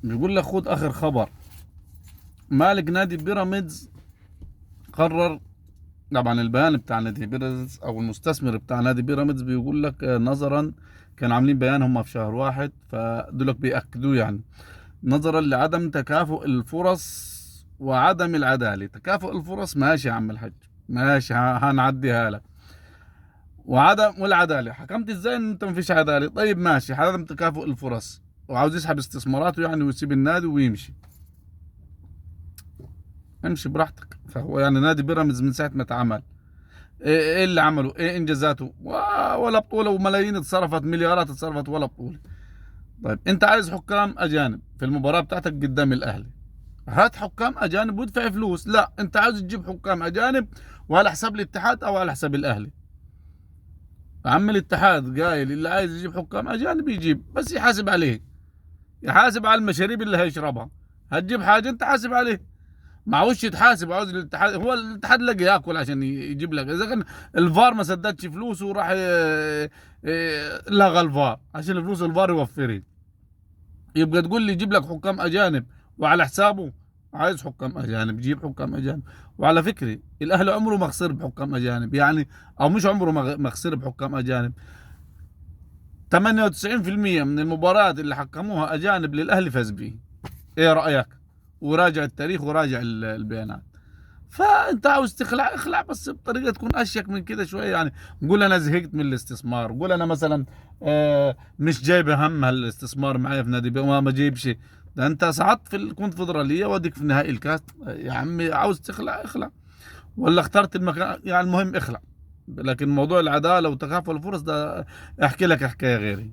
بيقول لك خد اخر خبر. مالك نادي بيراميدز قرر، طبعا البيان بتاع نادي بيراميدز او المستثمر بتاع نادي بيراميدز بيقول لك نظرا، كانوا عاملين بيان هم في شهر واحد فدولك بيأكدوه يعني، نظرا لعدم تكافؤ الفرص وعدم العدالة. تكافؤ الفرص ماشي يا عم الحاج، ماشي هنعديها لك. والعدالة حكمت ازاي ان انت مفيش عدالة؟ طيب ماشي، عدم تكافؤ الفرص وعاوز يسحب استثماراته يعني ويسيب النادي ويمشي. امشي براحتك. فهو يعني نادي بيراميدز من ساعة ما اتعمل ايه اللي عمله؟ ايه انجازاته؟ ولا بطولة، وملايين اتصرفت، مليارات اتصرفت، ولا بطولة. طيب انت عايز حكام اجانب في المباراة بتاعتك قدام الاهلي، هات حكام اجانب وادفع فلوس. لا، انت عايز تجيب حكام اجانب وعلى حساب الاتحاد او على حساب الاهلي. عم الاتحاد قايل اللي عايز يجيب حكام اجانب يجيب، بس يحاسب عليه، يحاسب على المشاريب اللي هيشربها. هتجيب حاجة انت حاسب عليه، معوش يتحاسب. عاوز الاتحاد، هو الاتحاد لقى ياكل عشان يجيب لك. اذا كان الفار ما سددش فلوسه وراح لغى الفار عشان فلوس الفار يوفرها، يبقى تقول لي يجيب لك حكام اجانب وعلى حسابه؟ عايز حكام اجانب جيب حكام اجانب. وعلى فكره الاهلي عمره ما خسر بحكام اجانب يعني، او مش عمره ما خسر بحكام اجانب. 98% من المباريات اللي حكموها اجانب للاهلي فاز بيه. ايه رايك؟ وراجع التاريخ وراجع البيانات. فانت عاوز تخلع اخلع، بس بطريقه تكون اشيك من كده شويه يعني. قول انا زهقت من الاستثمار، قول انا مثلا مش جايب هم هالاستثمار معايا في نادي وما ما جايبش. ده انت صعدت في الكونفدراليه واديك في نهائي الكاس يا عمي. عاوز تخلع اخلع، ولا اخترت المكان يعني، المهم اخلع. لكن موضوع العداله وتكافؤ الفرص ده احكي لك حكايه غيري.